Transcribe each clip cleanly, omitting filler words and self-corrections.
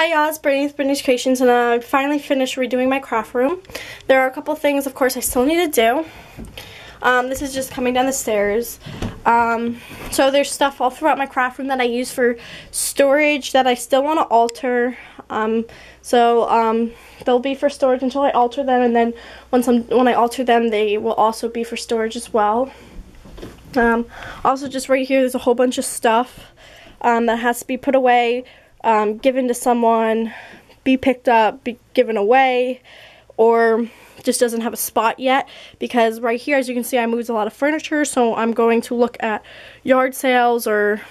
Hi y'all, it's Brittany's Creations, and I finally finished redoing my craft room. There are a couple things, of course, I still need to do. This is just coming down the stairs. So there's stuff all throughout my craft room that I use for storage that I still want to alter. They'll be for storage until I alter them, and then when I alter them, they will also be for storage as well. Also, just right here, there's a whole bunch of stuff that has to be put away, given to someone, be picked up, be given away, or just doesn't have a spot yet, because right here, as you can see, I moved a lot of furniture, so I'm going to look at yard sales or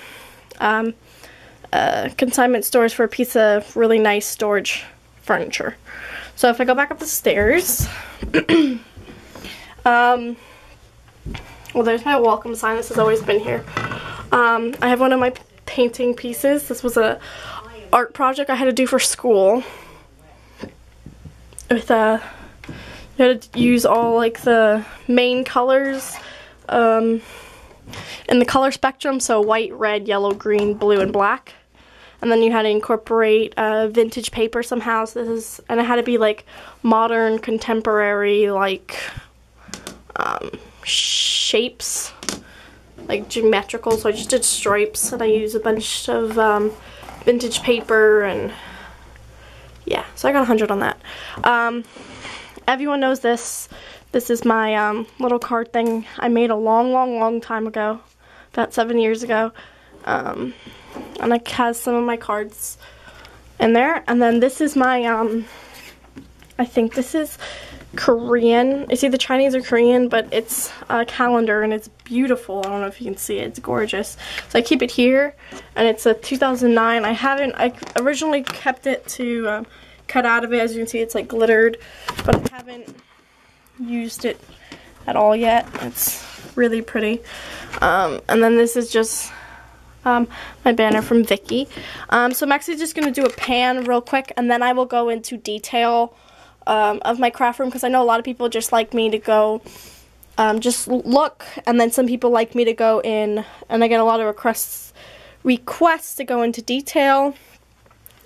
consignment stores for a piece of really nice storage furniture. So if I go back up the stairs, well, there's my welcome sign. This has always been here. I have one of my painting pieces. This was a art project I had to do for school. With you had to use all like the main colors in the color spectrum, so white, red, yellow, green, blue, and black. And then you had to incorporate vintage paper somehow. So and it had to be like modern, contemporary, like shapes, like geometrical. So I just did stripes, and I used a bunch of vintage paper, and yeah, so I got 100 on that. Everyone knows this. This is my little card thing I made a long time ago, about 7 years ago. And it has some of my cards in there. And then this is my, I think this is Korean. It's either Chinese or Korean, but it's a calendar, and it's beautiful. I don't know if you can see it. It's gorgeous. So I keep it here, and it's a 2009. I originally kept it to cut out of it. As you can see, it's like glittered, but I haven't used it at all yet. It's really pretty. And then this is just my banner from Vicky. So I'm actually just going to do a pan real quick, and then I will go into detail of my craft room, because I know a lot of people just like me to go just look, and then some people like me to go in, and I get a lot of requests to go into detail.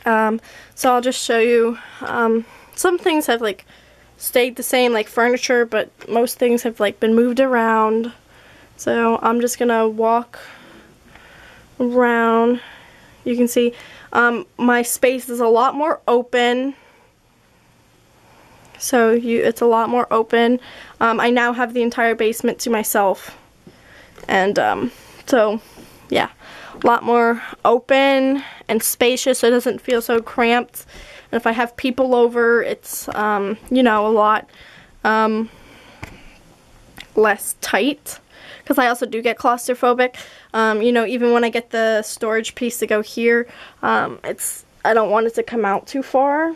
So I'll just show you. Some things have like stayed the same, like furniture, but most things have like been moved around. So I'm just gonna walk around. You can see my space is a lot more open. So it's a lot more open. I now have the entire basement to myself, and so yeah, a lot more open and spacious, so it doesn't feel so cramped. And if I have people over, it's you know, a lot less tight, because I also do get claustrophobic. You know, even when I get the storage piece to go here, I don't want it to come out too far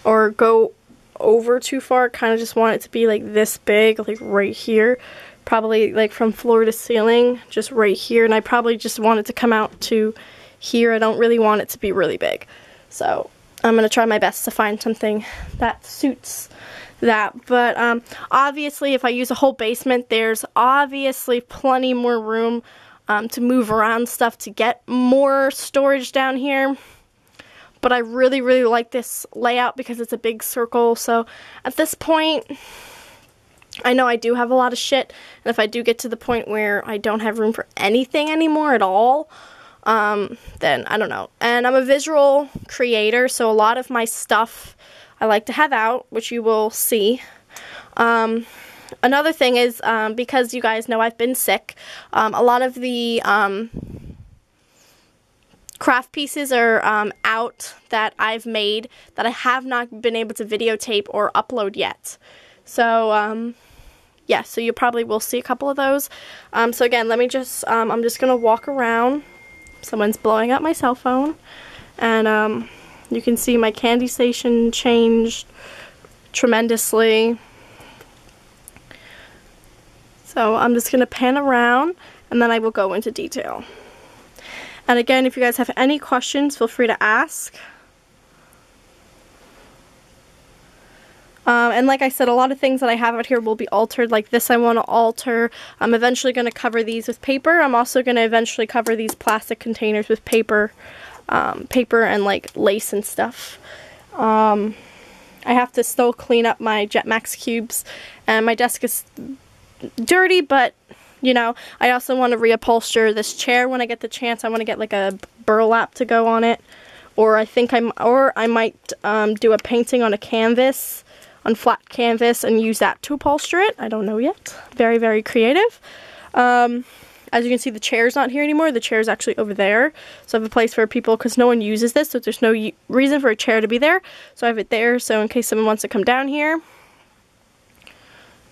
or go over too far. I kind of just want it to be like this big, like right here, probably like from floor to ceiling, just right here. And I probably just want it to come out to here. I don't really want it to be really big. So I'm going to try my best to find something that suits that. But obviously, if I use a whole basement, there's obviously plenty more room to move around stuff to get more storage down here. But I really like this layout because it's a big circle. So at this point, I know I do have a lot of shit, and if I do get to the point where I don't have room for anything anymore at all, then I don't know. And I'm a visual creator, so a lot of my stuff I like to have out, which you will see. Another thing is, because you guys know I've been sick, a lot of the craft pieces are out that I've made that I have not been able to videotape or upload yet. So yeah, so you probably will see a couple of those. So again, let me just, I'm just going to walk around. Someone's blowing up my cell phone, and you can see my candy station changed tremendously. So I'm just going to pan around, and then I will go into detail. And again, if you guys have any questions, feel free to ask. And like I said, a lot of things that I have out here will be altered. Like this I want to alter. I'm eventually going to cover these with paper. I'm also going to eventually cover these plastic containers with paper. paper and like lace and stuff. I have to still clean up my Jetmax cubes, and my desk is dirty, but you know, I also want to reupholster this chair when I get the chance. I want to get like a burlap to go on it, or I might do a painting on a canvas, on flat canvas, and use that to upholster it. I don't know yet. Very, very creative. As you can see, the chair's not here anymore. The chair's actually over there. So I have a place for people, because no one uses this, so there's no reason for a chair to be there. So I have it there, so in case someone wants to come down here.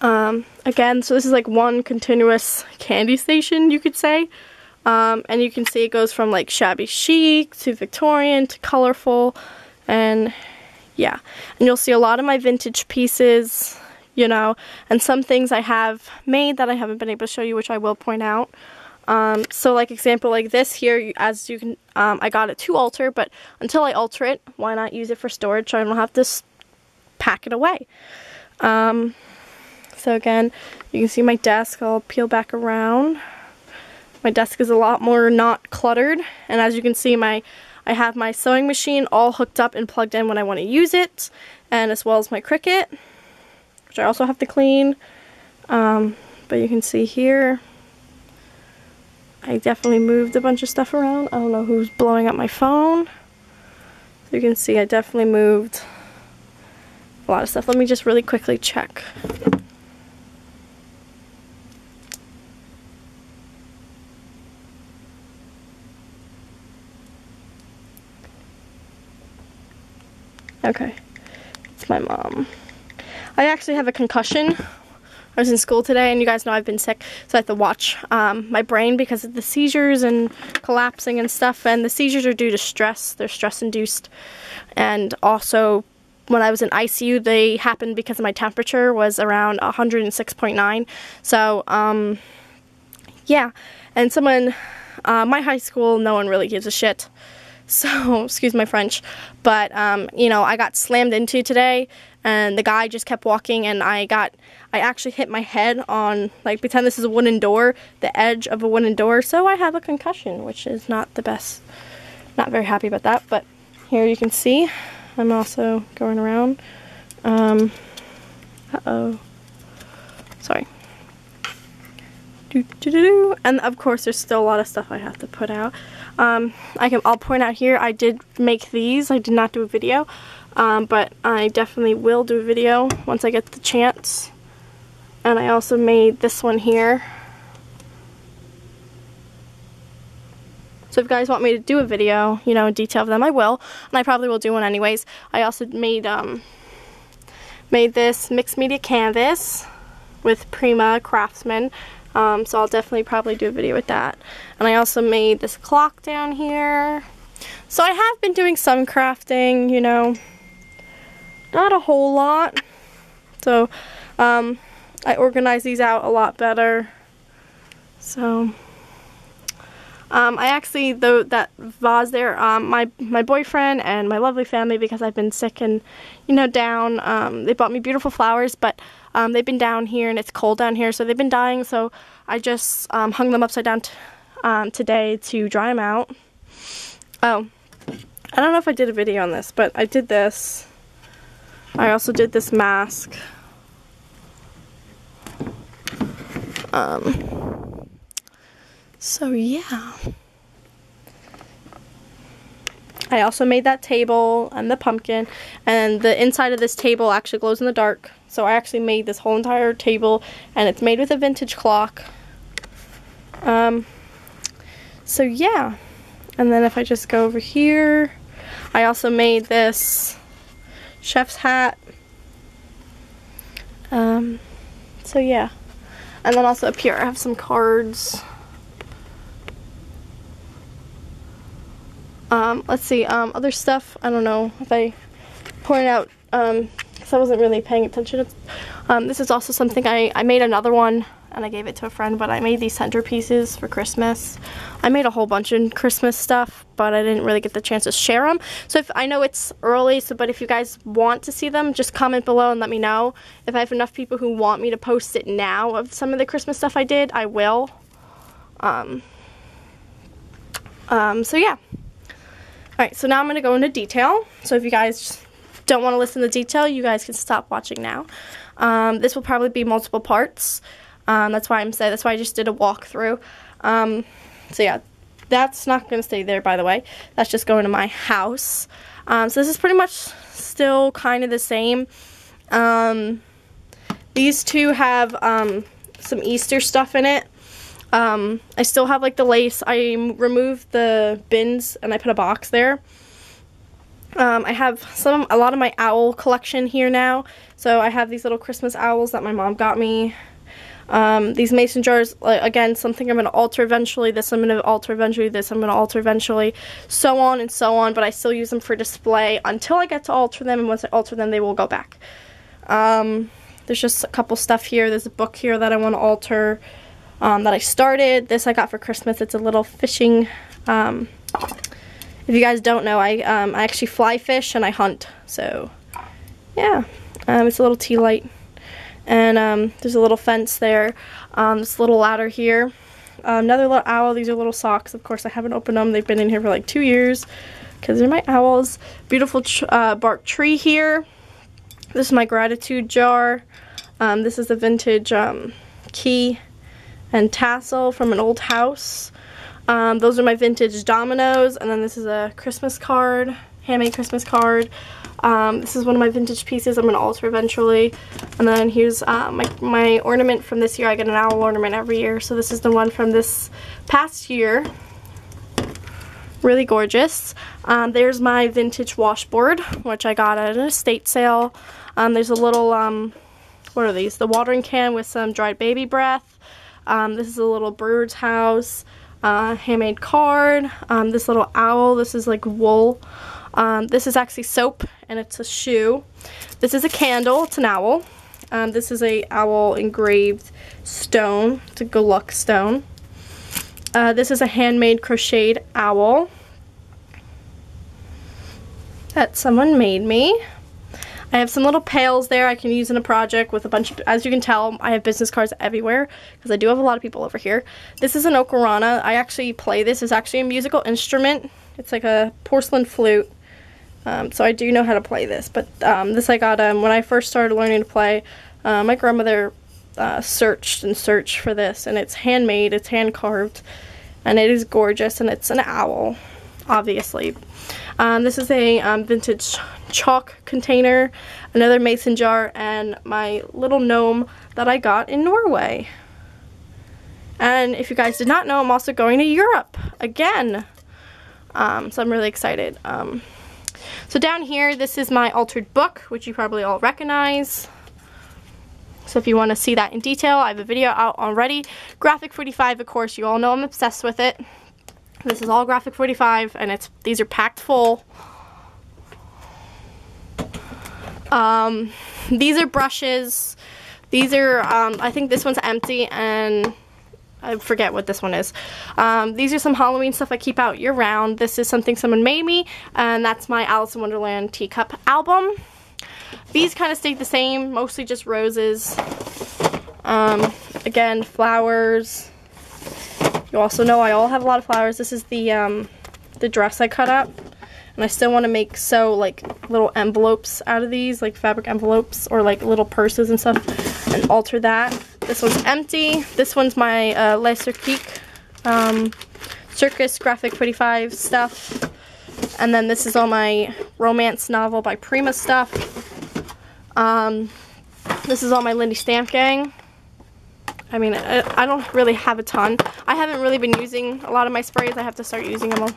Again, so this is like one continuous candy station, you could say. And you can see it goes from like shabby chic to Victorian to colorful, and yeah. And you'll see a lot of my vintage pieces, you know, and some things I have made that I haven't been able to show you, which I will point out. So like example like this here, as you can, I got it to alter, but until I alter it, why not use it for storage so I don't have to pack it away. So again, you can see my desk. I'll peel back around. My desk is a lot more not cluttered, and as you can see, I have my sewing machine all hooked up and plugged in when I want to use it, and as well as my Cricut, which I also have to clean. But you can see here, I definitely moved a bunch of stuff around. I don't know who's blowing up my phone. So you can see I definitely moved a lot of stuff. Let me just really quickly check. Okay, it's my mom. I actually have a concussion. I was in school today, and you guys know I've been sick, so I have to watch my brain because of the seizures and collapsing and stuff, and the seizures are due to stress. They're stress-induced, and also when I was in ICU, they happened because my temperature was around 106.9, so yeah, and my high school, no one really gives a shit. So, excuse my French, but, you know, I got slammed into today, and the guy just kept walking, and I actually hit my head on, like, pretend this is a wooden door, the edge of a wooden door, so I have a concussion, which is not the best. Not very happy about that, but here you can see, I'm also going around. Uh-oh. Sorry. And of course there's still a lot of stuff I have to put out. I'll point out here, I did make these. I did not do a video, but I definitely will do a video once I get the chance. And I also made this one here. So if you guys want me to do a video, you know, in detail of them, I will, and I probably will do one anyways. I also made this mixed media canvas with Prima Craftsman. So I'll definitely probably do a video with that. And I also made this clock down here. So I have been doing some crafting, you know, not a whole lot. So I organized these out a lot better. So I actually, though, that vase there, my boyfriend and my lovely family, because I've been sick and, you know, down, they bought me beautiful flowers, but they've been down here and it's cold down here, so they've been dying, so I just hung them upside down today to dry them out. Oh, I don't know if I did a video on this, but I did this. I also did this mask. So yeah. I also made that table and the pumpkin, and the inside of this table actually glows in the dark. So I actually made this whole entire table, and it's made with a vintage clock. So yeah. And then if I just go over here, I also made this chef's hat. So yeah. And then also up here I have some cards. Let's see, other stuff, I don't know if I pointed out, because I wasn't really paying attention. This is also something I made another one, and I gave it to a friend, but I made these centerpieces for Christmas. I made a whole bunch of Christmas stuff, but I didn't really get the chance to share them. So if I know it's early, but if you guys want to see them, just comment below and let me know. If I have enough people who want me to post it now of some of the Christmas stuff I did, I will. So yeah. Alright, so now I'm going to go into detail. So if you guys don't want to listen to detail, you guys can stop watching now. This will probably be multiple parts. That's why I just did a walkthrough. So yeah, that's not going to stay there, by the way. That's just going to my house. So this is pretty much still kind of the same. These two have some Easter stuff in it. I still have like the lace. I removed the bins and I put a box there. I have a lot of my owl collection here now. So I have these little Christmas owls that my mom got me. These mason jars, again, something I'm going to alter eventually. This I'm going to alter eventually. This I'm going to alter eventually. So on and so on. But I still use them for display until I get to alter them. And once I alter them, they will go back. There's just a couple stuff here. There's a book here that I want to alter. That I started. This I got for Christmas. It's a little fishing. If you guys don't know, I actually fly fish and I hunt. So yeah, it's a little tea light, and there's a little fence there. This little ladder here. Another little owl. These are little socks. Of course, I haven't opened them. They've been in here for like 2 years because they're my owls. Beautiful bark tree here. This is my gratitude jar. This is a vintage key and tassel from an old house. Those are my vintage dominoes, and then this is a Christmas card, handmade Christmas card. This is one of my vintage pieces I'm going to alter eventually. And then here's my ornament from this year. I get an owl ornament every year, so this is the one from this past year. Really gorgeous. There's my vintage washboard, which I got at an estate sale. There's a little, what are these? The watering can with some dried baby breath. This is a little bird's house, handmade card. This little owl, this is like wool. This is actually soap, and it's a shoe. This is a candle, it's an owl. This is a owl engraved stone. It's a good luck stone. This is a handmade crocheted owl that someone made me. I have some little pails there I can use in a project with a bunch of, as you can tell, I have business cards everywhere because I do have a lot of people over here. This is an ocarina. I actually play this. It's actually a musical instrument. It's like a porcelain flute. So I do know how to play this. But this I got when I first started learning to play. My grandmother searched and searched for this, and it's handmade, it's hand carved, and it is gorgeous, and it's an owl, obviously. This is a vintage chalk container, another mason jar, and my little gnome that I got in Norway. And if you guys did not know, I'm also going to Europe again. So I'm really excited. So down here, this is my altered book, which you probably all recognize. So if you want to see that in detail, I have a video out already. Graphic 45, of course, you all know I'm obsessed with it. This is all Graphic 45, and these are packed full. These are brushes. These are, I think this one's empty, and I forget what this one is. These are some Halloween stuff I keep out year-round. This is something someone made me, and that's my Alice in Wonderland teacup album. These kind of stayed the same, mostly just roses. Again, flowers. You also know I all have a lot of flowers. This is the dress I cut up. And I still want to sew like little envelopes out of these, like fabric envelopes or like little purses and stuff, and alter that. This one's empty. This one's my Le Cirque Circus Graphic 45 stuff. And then this is all my romance novel by Prima stuff. This is all my Lindy Stamp Gang. I mean, I don't really have a ton. I haven't really been using a lot of my sprays. I have to start using them all.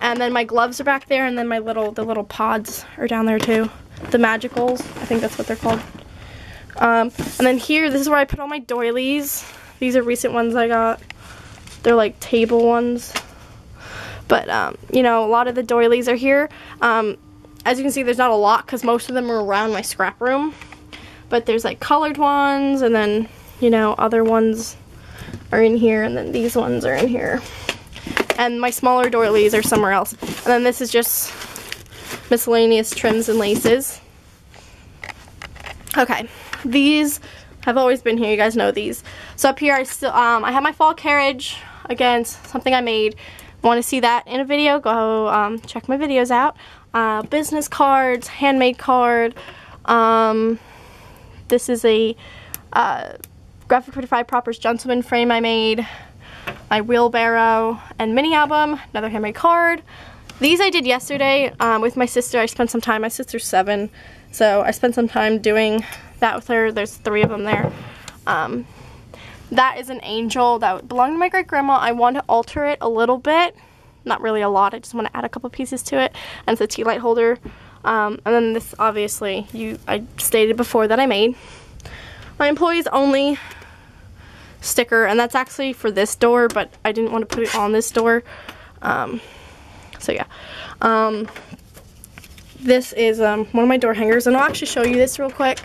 And then my gloves are back there, and then the little pods are down there too. The Magicals, I think that's what they're called. And then here, this is where I put all my doilies. These are recent ones I got. They're like table ones. But, you know, a lot of the doilies are here. As you can see, there's not a lot because most of them are around my scrap room. But there's like colored ones, and then, you know, other ones are in here, and then these ones are in here. And my smaller doilies are somewhere else. And then this is just miscellaneous trims and laces. Okay, these have always been here. You guys know these. So up here, I have my fall carriage. Again, something I made. want to see that in a video, go check my videos out. Business cards, handmade card. This is a Graphic 45 Proper's Gentleman frame I made. My wheelbarrow and mini album, another handmade card. These I did yesterday with my sister. I spent some time, my sister's 7, so I spent some time doing that with her. There's 3 of them there. That is an angel that belonged to my great grandma. I want to alter it a little bit, not really a lot, I just want to add a couple pieces to it, and it's a tea light holder. And then this, obviously, I stated before that I made. My employees only sticker, and that's actually for this door, but I didn't want to put it on this door. So yeah. This is one of my door hangers, and I'll actually show you this real quick.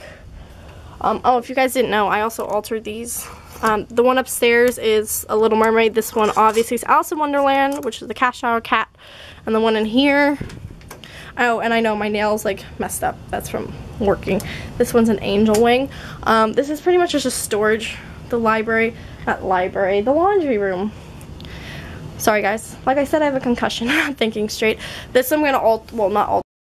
Oh, if you guys didn't know, I also altered these. The one upstairs is a Little Mermaid. This one obviously is Alice in Wonderland, which is the Cash Shower Cat. And the one in here, oh, and I know my nails like messed up. That's from working. This one's an angel wing. This is pretty much just a storage. The laundry room. Sorry guys, like I said, I have a concussion. I'm thinking straight. This I'm gonna not alter.